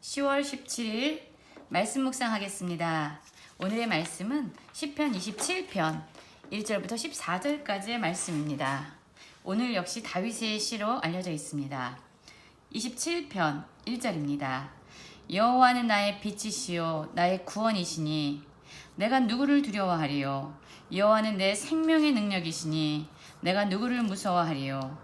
10월 17일 말씀 묵상하겠습니다. 오늘의 말씀은 시편 27편 1절부터 14절까지의 말씀입니다. 오늘 역시 다윗의 시로 알려져 있습니다. 27편 1절입니다. 여호와는 나의 빛이시요 나의 구원이시니 내가 누구를 두려워하리요. 여호와는 내 생명의 능력이시니 내가 누구를 무서워하리요.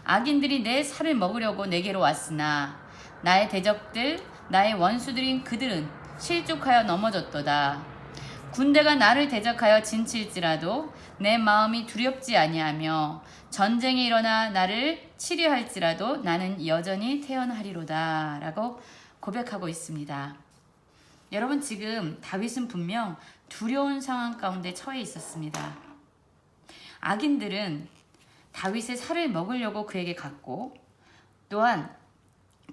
악인들이 내 살을 먹으려고 내게로 왔으나 나의 대적들 나의 원수들인 그들은 실족하여 넘어졌도다. 군대가 나를 대적하여 진칠지라도 내 마음이 두렵지 아니하며 전쟁이 일어나 나를 치료할지라도 나는 여전히 태어나리로다 라고 고백하고 있습니다. 여러분, 지금 다윗은 분명 두려운 상황 가운데 처해 있었습니다. 악인들은 다윗의 살을 먹으려고 그에게 갔고, 또한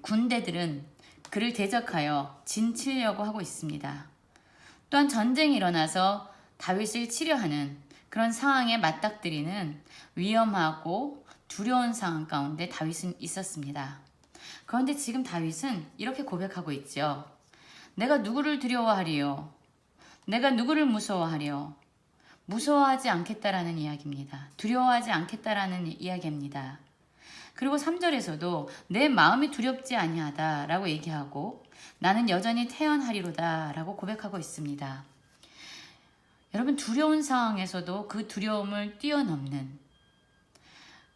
군대들은 그를 대적하여 진치려고 하고 있습니다. 또한 전쟁이 일어나서 다윗을 치려하는 그런 상황에 맞닥뜨리는 위험하고 두려운 상황 가운데 다윗은 있었습니다. 그런데 지금 다윗은 이렇게 고백하고 있죠. 내가 누구를 두려워하리요? 내가 누구를 무서워하리요? 무서워하지 않겠다라는 이야기입니다. 두려워하지 않겠다라는 이야기입니다. 그리고 3절에서도 내 마음이 두렵지 아니하다 라고 얘기하고 나는 여전히 태어나리로다 라고 고백하고 있습니다. 여러분, 두려운 상황에서도 그 두려움을 뛰어넘는,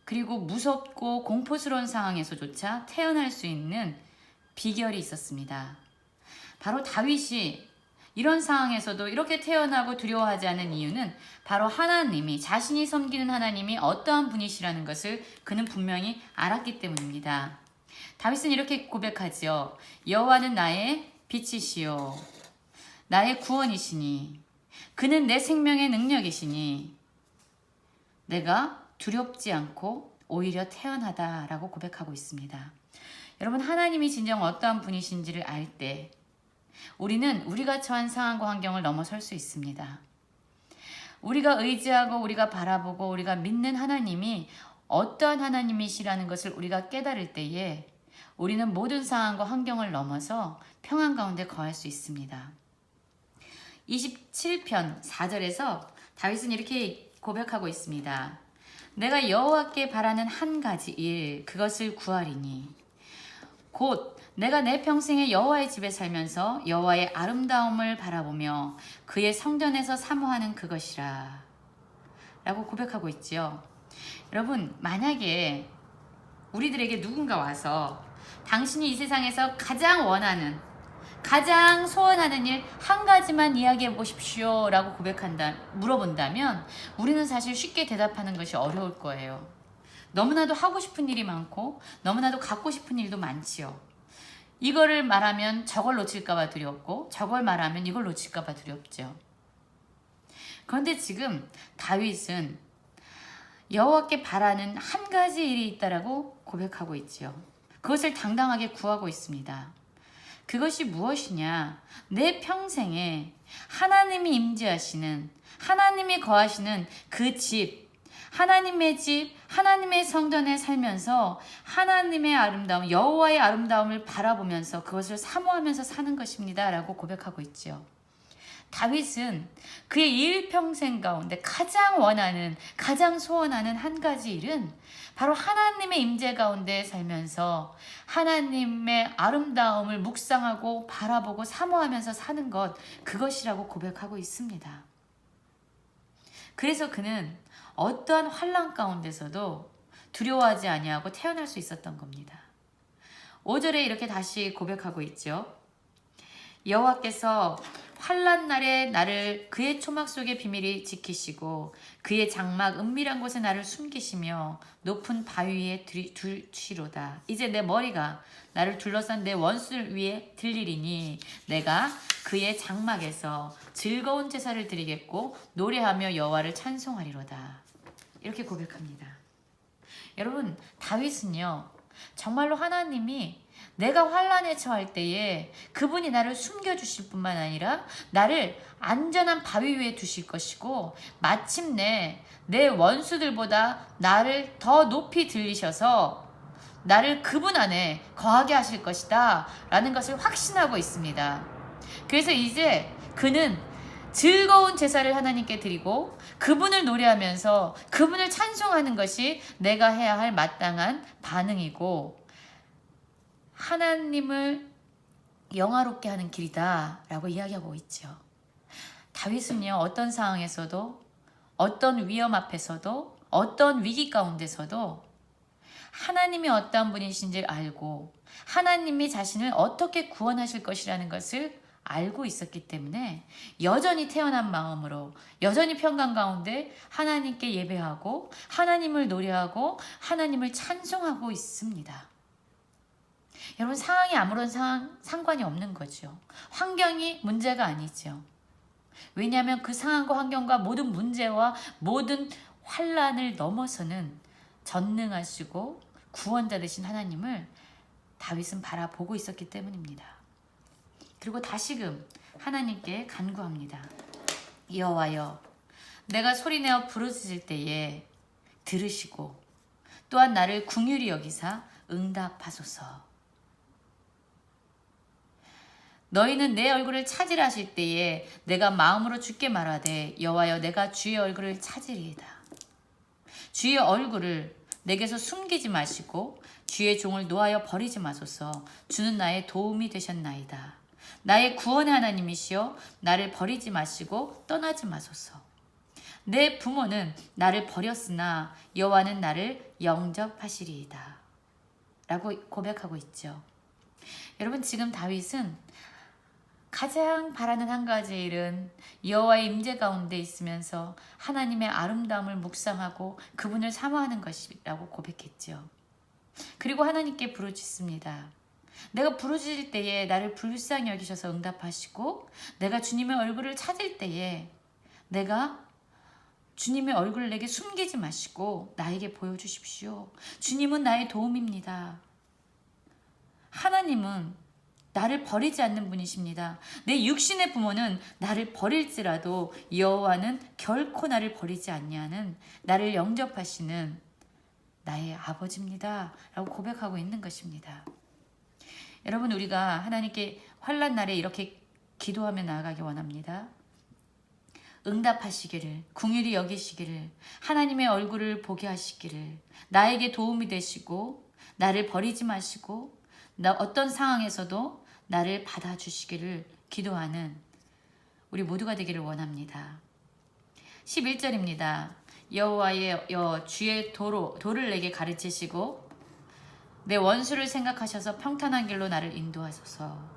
그리고 무섭고 공포스러운 상황에서조차 태어날 수 있는 비결이 있었습니다. 바로 다윗이 이런 상황에서도 이렇게 태어나고 두려워하지 않은 이유는 바로 하나님이, 자신이 섬기는 하나님이 어떠한 분이시라는 것을 그는 분명히 알았기 때문입니다. 다윗은 이렇게 고백하지요. 여호와는 나의 빛이시요 나의 구원이시니 그는 내 생명의 능력이시니 내가 두렵지 않고 오히려 태어나다라고 고백하고 있습니다. 여러분, 하나님이 진정 어떠한 분이신지를 알 때 우리는 우리가 처한 상황과 환경을 넘어설 수 있습니다. 우리가 의지하고 우리가 바라보고 우리가 믿는 하나님이 어떠한 하나님이시라는 것을 우리가 깨달을 때에 우리는 모든 상황과 환경을 넘어서 평안 가운데 거할 수 있습니다. 27편 4절에서 다윗은 이렇게 고백하고 있습니다. 내가 여호와께 바라는 한 가지 일, 그것을 구하리니 곧 내가 내 평생에 여호와의 집에 살면서 여호와의 아름다움을 바라보며 그의 성전에서 사모하는 그것이라 라고 고백하고 있지요. 여러분, 만약에 우리들에게 누군가 와서 당신이 이 세상에서 가장 원하는, 가장 소원하는 일 한 가지만 이야기해 보십시오 라고 물어본다면 우리는 사실 쉽게 대답하는 것이 어려울 거예요. 너무나도 하고 싶은 일이 많고 너무나도 갖고 싶은 일도 많지요. 이거를 말하면 저걸 놓칠까봐 두렵고 저걸 말하면 이걸 놓칠까봐 두렵죠. 그런데 지금 다윗은 여호와께 바라는 한 가지 일이 있다라고 고백하고 있지요. 그것을 당당하게 구하고 있습니다. 그것이 무엇이냐? 내 평생에 하나님이 임재하시는, 하나님이 거하시는 그 집, 하나님의 집, 하나님의 성전에 살면서 하나님의 아름다움, 여호와의 아름다움을 바라보면서 그것을 사모하면서 사는 것입니다 라고 고백하고 있죠. 다윗은 그의 일평생 가운데 가장 원하는, 가장 소원하는 한 가지 일은 바로 하나님의 임재 가운데 살면서 하나님의 아름다움을 묵상하고 바라보고 사모하면서 사는 것, 그것이라고 고백하고 있습니다. 그래서 그는 어떠한 환난 가운데서도 두려워하지 아니하고 태어날 수 있었던 겁니다. 5절에 이렇게 다시 고백하고 있죠. 여호와께서 환난 날에 나를 그의 초막 속의 비밀이 지키시고 그의 장막 은밀한 곳에 나를 숨기시며 높은 바위 위에 두시로다. 이제 내 머리가 나를 둘러싼 내 원수를 위해 들리리니 내가 그의 장막에서 즐거운 제사를 드리겠고 노래하며 여호와를 찬송하리로다. 이렇게 고백합니다. 여러분, 다윗은요 정말로 하나님이 내가 환난에 처할 때에 그분이 나를 숨겨주실 뿐만 아니라 나를 안전한 바위 위에 두실 것이고 마침내 내 원수들보다 나를 더 높이 들리셔서 나를 그분 안에 거하게 하실 것이다 라는 것을 확신하고 있습니다. 그래서 이제 그는 즐거운 제사를 하나님께 드리고 그분을 노래하면서 그분을 찬송하는 것이 내가 해야 할 마땅한 반응이고 하나님을 영화롭게 하는 길이다 라고 이야기하고 있죠. 다윗은요, 어떤 상황에서도, 어떤 위험 앞에서도, 어떤 위기 가운데서도 하나님이 어떠한 분이신지 알고 하나님이 자신을 어떻게 구원하실 것이라는 것을 알고 있었기 때문에 여전히 태어난 마음으로 여전히 평강 가운데 하나님께 예배하고 하나님을 노래하고 하나님을 찬송하고 있습니다. 여러분, 상황이 아무런 상관이 없는 거죠. 환경이 문제가 아니죠. 왜냐하면 그 상황과 환경과 모든 문제와 모든 환란을 넘어서는 전능하시고 구원자 되신 하나님을 다윗은 바라보고 있었기 때문입니다. 그리고 다시금 하나님께 간구합니다. 여호와여, 내가 소리내어 부르짖을 때에 들으시고 또한 나를 긍휼히 여기사 응답하소서. 너희는 내 얼굴을 찾으라 하실 때에 내가 마음으로 주께 말하되 여호와여, 내가 주의 얼굴을 찾으리이다. 주의 얼굴을 내게서 숨기지 마시고 주의 종을 노하여 버리지 마소서. 주는 나의 도움이 되셨나이다. 나의 구원의 하나님이시여, 나를 버리지 마시고 떠나지 마소서. 내 부모는 나를 버렸으나 여호와는 나를 영접하시리이다 라고 고백하고 있죠. 여러분, 지금 다윗은 가장 바라는 한 가지 일은 여호와의 임재 가운데 있으면서 하나님의 아름다움을 묵상하고 그분을 사모하는 것이라고 고백했죠. 그리고 하나님께 부르짖습니다. 내가 부르짖을 때에 나를 불쌍히 여기셔서 응답하시고 내가 주님의 얼굴을 찾을 때에 내가 주님의 얼굴을 내게 숨기지 마시고 나에게 보여주십시오. 주님은 나의 도움입니다. 하나님은 나를 버리지 않는 분이십니다. 내 육신의 부모는 나를 버릴지라도 여호와는 결코 나를 버리지 아니하는 나를 영접하시는 나의 아버지입니다 라고 고백하고 있는 것입니다. 여러분, 우리가 하나님께 환난 날에 이렇게 기도하며 나아가기 원합니다. 응답하시기를, 긍휼히 여기시기를, 하나님의 얼굴을 보게 하시기를, 나에게 도움이 되시고 나를 버리지 마시고 나 어떤 상황에서도 나를 받아주시기를 기도하는 우리 모두가 되기를 원합니다. 11절입니다. 여호와의 주의 도를 내게 가르치시고 내 원수를 생각하셔서 평탄한 길로 나를 인도하소서.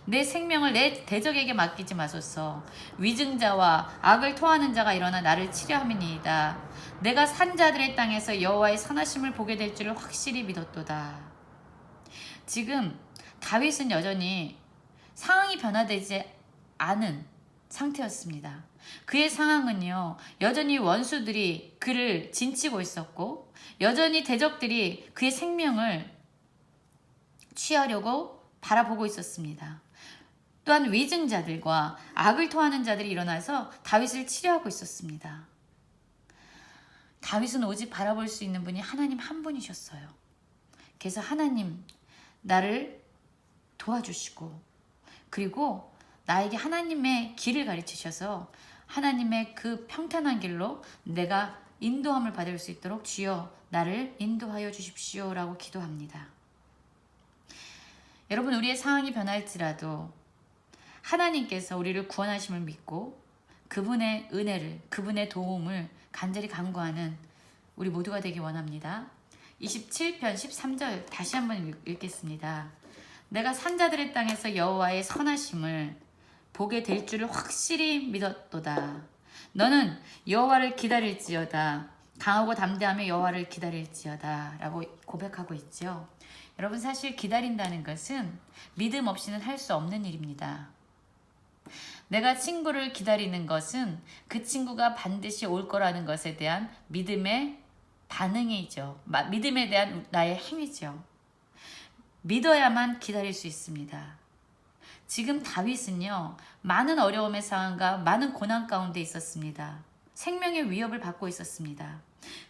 내 생명을 내 대적에게 맡기지 마소서. 위증자와 악을 토하는 자가 일어나 나를 치려함이니이다. 내가 산자들의 땅에서 여호와의 선하심을 보게 될 줄을 확실히 믿었도다. 지금 다윗은 여전히 상황이 변화되지 않은 상태였습니다. 그의 상황은요, 여전히 원수들이 그를 진치고 있었고 여전히 대적들이 그의 생명을 취하려고 바라보고 있었습니다. 또한 위증자들과 악을 토하는 자들이 일어나서 다윗을 치려하고 있었습니다. 다윗은 오직 바라볼 수 있는 분이 하나님 한 분이셨어요. 그래서 하나님, 나를 도와주시고 그리고 나에게 하나님의 길을 가르치셔서 하나님의 그 평탄한 길로 내가 인도함을 받을 수 있도록 주여 나를 인도하여 주십시오 라고 기도합니다. 여러분, 우리의 상황이 변할지라도 하나님께서 우리를 구원하심을 믿고 그분의 은혜를, 그분의 도움을 간절히 간구하는 우리 모두가 되기 원합니다. 27편 13절 다시 한번 읽겠습니다. 내가 산자들의 땅에서 여호와의 선하심을 보게 될 줄을 확실히 믿었도다. 너는 여호와를 기다릴지어다. 강하고 담대하며 여호와를 기다릴지어다 라고 고백하고 있죠. 여러분, 사실 기다린다는 것은 믿음 없이는 할 수 없는 일입니다. 내가 친구를 기다리는 것은 그 친구가 반드시 올 거라는 것에 대한 믿음의 반응이죠. 믿음에 대한 나의 행위죠. 믿어야만 기다릴 수 있습니다. 지금 다윗은요, 많은 어려움의 상황과 많은 고난 가운데 있었습니다. 생명의 위협을 받고 있었습니다.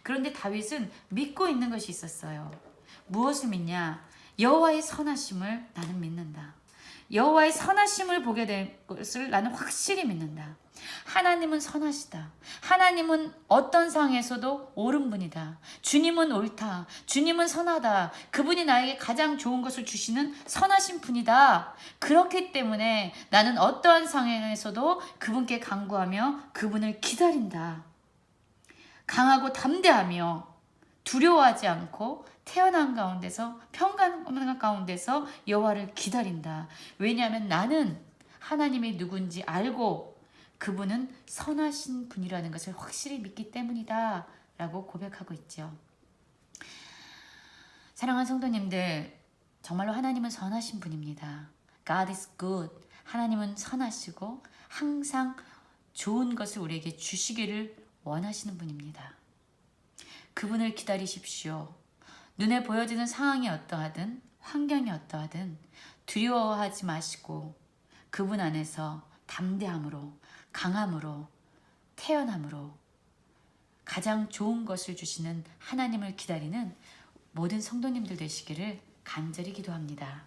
그런데 다윗은 믿고 있는 것이 있었어요. 무엇을 믿냐? 여호와의 선하심을 나는 믿는다. 여호와의 선하심을 보게 될 것을 나는 확실히 믿는다. 하나님은 선하시다. 하나님은 어떤 상황에서도 옳은 분이다. 주님은 옳다. 주님은 선하다. 그분이 나에게 가장 좋은 것을 주시는 선하신 분이다. 그렇기 때문에 나는 어떠한 상황에서도 그분께 간구하며 그분을 기다린다. 강하고 담대하며 두려워하지 않고 태어난 가운데서 평강 가운데서 여호와를 기다린다. 왜냐하면 나는 하나님이 누군지 알고 그분은 선하신 분이라는 것을 확실히 믿기 때문이다 라고 고백하고 있죠. 사랑하는 성도님들, 정말로 하나님은 선하신 분입니다. God is good. 하나님은 선하시고 항상 좋은 것을 우리에게 주시기를 원하시는 분입니다. 그분을 기다리십시오. 눈에 보여지는 상황이 어떠하든 환경이 어떠하든 두려워하지 마시고 그분 안에서 담대함으로 강함으로 태어남으로 가장 좋은 것을 주시는 하나님을 기다리는 모든 성도님들 되시기를 간절히 기도합니다.